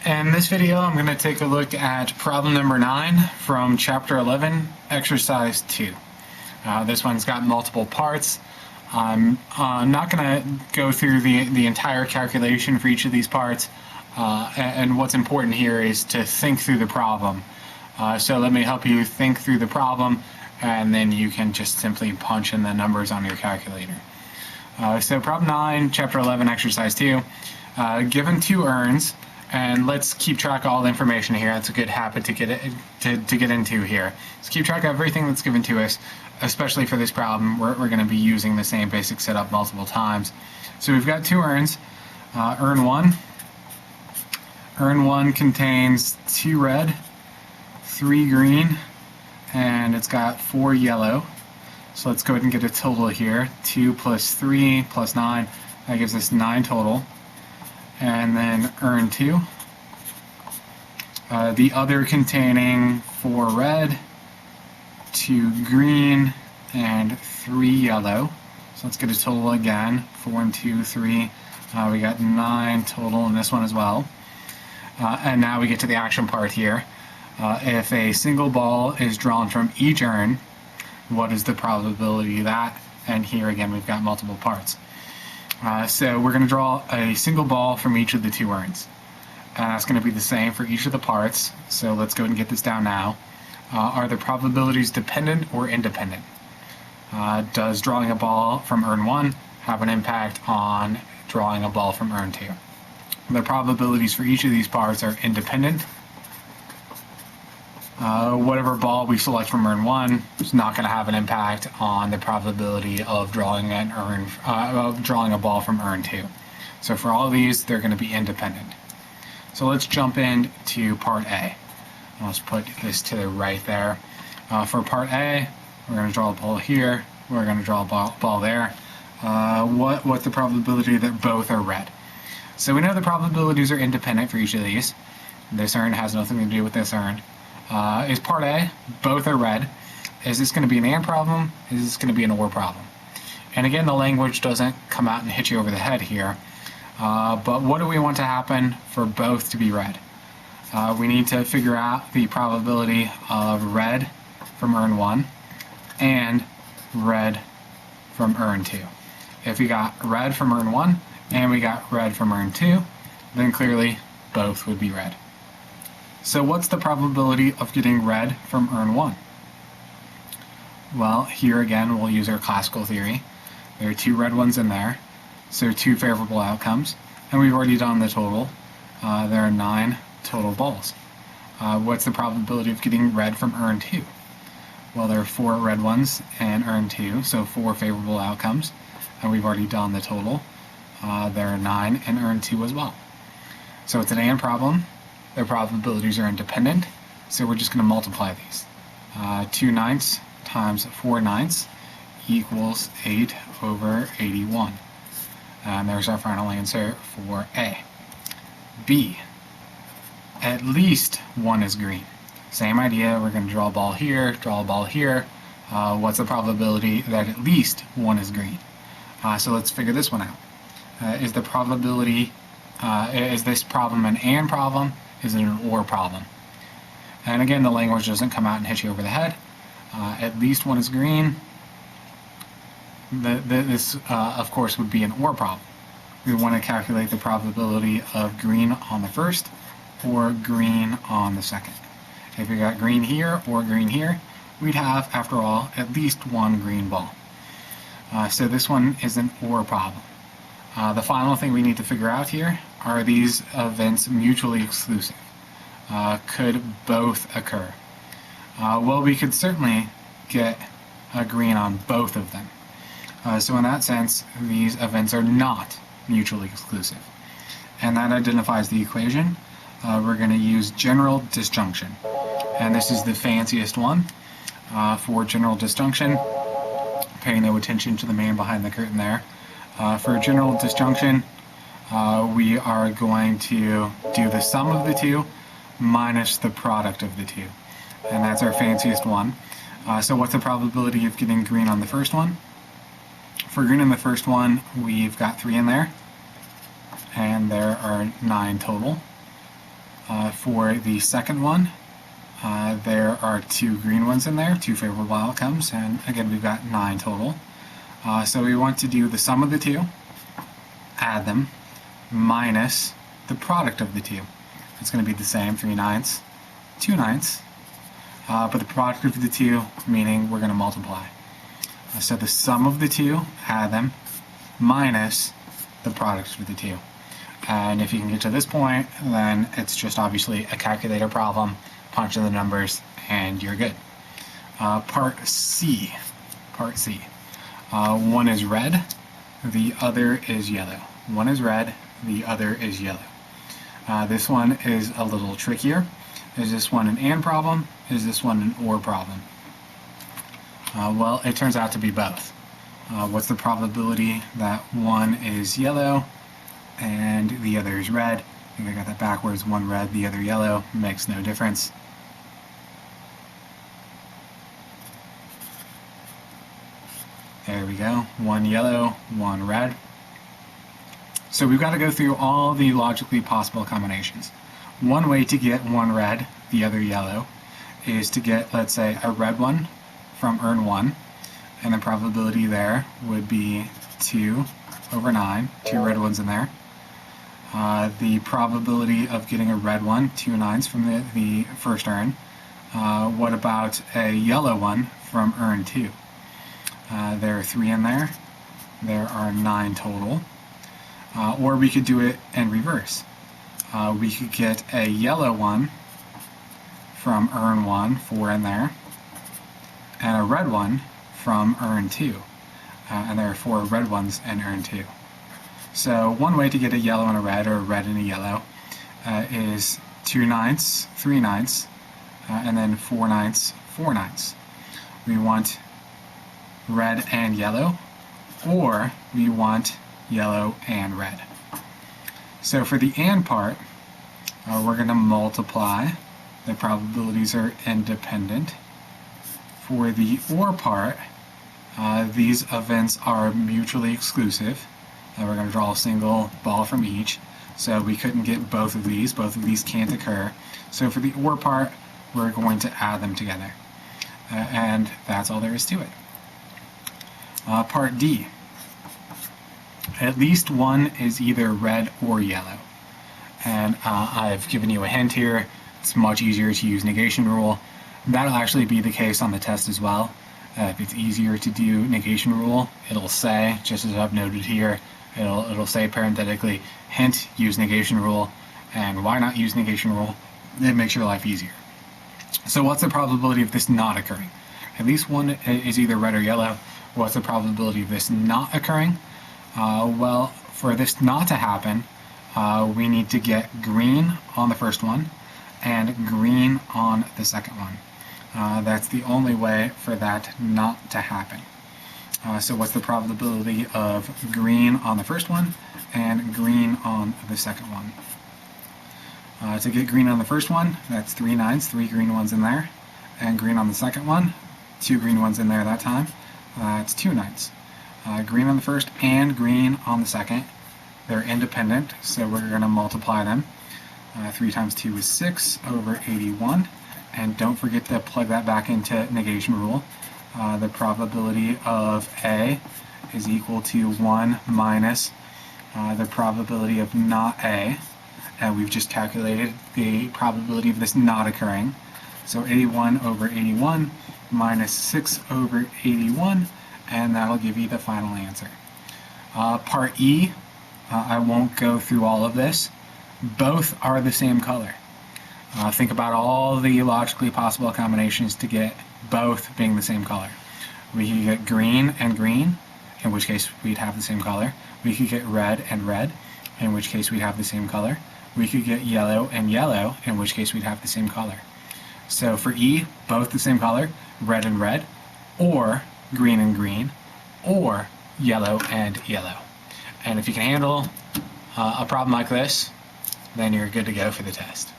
In this video, I'm going to take a look at problem number 9 from chapter 11, exercise 2. This one's got multiple parts. I'm not going to go through the entire calculation for each of these parts, and what's important here is to think through the problem. So let me help you think through the problem, and then you can just simply punch in the numbers on your calculator. So problem 9, chapter 11, exercise 2, given two urns. And let's keep track of all the information here. That's a good habit to get into here. Let's keep track of everything that's given to us, especially for this problem. We're going to be using the same basic setup multiple times. So we've got two urns. Urn 1. Urn 1 contains 2 red, 3 green, and it's got 4 yellow. So let's go ahead and get a total here. 2 plus 3 plus 9. That gives us 9 total. And then urn 2, the other containing 4 red, 2 green, and 3 yellow. So let's get a total again, 4 and 2, 3. We got 9 total in this one as well. And now we get to the action part here. If a single ball is drawn from each urn, what is the probability of that? And here again we've got multiple parts. So we're going to draw a single ball from each of the two urns. It's going to be the same for each of the parts. So let's go ahead and get this down now. Are the probabilities dependent or independent? Does drawing a ball from urn 1 have an impact on drawing a ball from urn 2? The probabilities for each of these parts are independent. Whatever ball we select from urn 1 is not going to have an impact on the probability of drawing a ball from urn 2. So for all of these, they're going to be independent. So let's jump into part A. Let's put this to the right there. For part A, we're going to draw a ball here. We're going to draw a ball there. What's the probability that both are red? So we know the probabilities are independent for each of these. This urn has nothing to do with this urn. Is part A, both are red. Is this going to be an and problem? Is this going to be an or problem? And again, the language doesn't come out and hit you over the head here. But what do we want to happen for both to be red? We need to figure out the probability of red from urn 1 and red from urn 2. If we got red from urn 1 and we got red from urn 2, then clearly both would be red. So what's the probability of getting red from urn 1? Well, here again we'll use our classical theory. There are 2 red ones in there, so 2 favorable outcomes, and we've already done the total. There are 9 total balls. What's the probability of getting red from urn 2? Well, there are 4 red ones in urn 2, so 4 favorable outcomes, and we've already done the total. There are 9 in urn 2 as well. So it's an and problem. Their probabilities are independent, so we're just going to multiply these. 2 ninths times 4 ninths equals 8 over 81. And there's our final answer for A. B, at least one is green. Same idea, we're going to draw a ball here, draw a ball here. What's the probability that at least one is green? So let's figure this one out. Is the probability, is this problem an and problem? Is it an or problem? And again, the language doesn't come out and hit you over the head. At least one is green. This, of course, would be an or problem. We want to calculate the probability of green on the first or green on the second. If we got green here or green here, we'd have, after all, at least one green ball. So this one is an or problem. The final thing we need to figure out here, are these events mutually exclusive? Could both occur? Well, we could certainly get a green on both of them. So in that sense, these events are not mutually exclusive. And that identifies the equation. We're going to use general disjunction. And this is the fanciest one for general disjunction. Paying no attention to the man behind the curtain there. For general disjunction, we are going to do the sum of the two minus the product of the two. And that's our fanciest one. So what's the probability of getting green on the first one? For green in the first one, we've got 3 in there. And there are 9 total. For the second one, there are 2 green ones in there, 2 favorable outcomes, and again we've got 9 total. So we want to do the sum of the 2, add them, minus the product of the 2. It's going to be the same, 3 ninths, 2 ninths, but the product of the 2, meaning we're going to multiply. So the sum of the 2, add them, minus the product of the 2. And if you can get to this point, then it's just obviously a calculator problem, punch in the numbers, and you're good. Part C. One is red, the other is yellow. One is red, the other is yellow. This one is a little trickier. Is this one an and problem? Is this one an or problem? Well, it turns out to be both. What's the probability that one is yellow and the other is red? I think I got that backwards. One red, the other yellow. Makes no difference. There we go. One yellow, one red. So we've got to go through all the logically possible combinations. One way to get one red, the other yellow, is to get, let's say, a red one from urn 1, and the probability there would be 2 over 9, 2 red ones in there. The probability of getting a red one, 2 nines from the first urn. What about a yellow one from urn 2? There are 3 in there. There are 9 total. Or we could do it in reverse. We could get a yellow one from urn 1, 4 in there, and a red one from urn 2. And there are 4 red ones in urn 2. So one way to get a yellow and a red, or a red and a yellow, is 2 ninths, 3 ninths, and then 4 ninths, 4 ninths. We want red and yellow, or we want yellow and red. So for the and part, we're going to multiply. The probabilities are independent. For the or part, these events are mutually exclusive. We're going to draw a single ball from each, so we couldn't get both of these. Both of these can't occur. So for the or part, we're going to add them together. And that's all there is to it. Part D. At least one is either red or yellow. And I've given you a hint here. It's much easier to use negation rule. That'll actually be the case on the test as well. If it's easier to do negation rule, it'll say, just as I've noted here, it'll say parenthetically, hint, use negation rule. And why not use negation rule? It makes your life easier. So what's the probability of this not occurring? At least one is either red or yellow. What's the probability of this not occurring? Well, for this not to happen, we need to get green on the first one and green on the second one. That's the only way for that not to happen. So what's the probability of green on the first one and green on the second one? To get green on the first one, that's 3 nines, 3 green ones in there, and green on the second one, 2 green ones in there that time, it's 2 nines. Green on the first and green on the second, they're independent, so we're going to multiply them. 3 times 2 is 6 over 81, and don't forget to plug that back into negation rule. The probability of A is equal to 1 minus the probability of not A, and we've just calculated the probability of this not occurring. So 81 over 81 minus 6 over 81, and that'll give you the final answer. Part E, I won't go through all of this. Both are the same color. Think about all the logically possible combinations to get both being the same color. We could get green and green, in which case we'd have the same color. We could get red and red, in which case we'd have the same color. We could get yellow and yellow, in which case we'd have the same color. So for E, both the same color, red and red, or green and green, or yellow and yellow. And if you can handle a problem like this, then you're good to go for the test.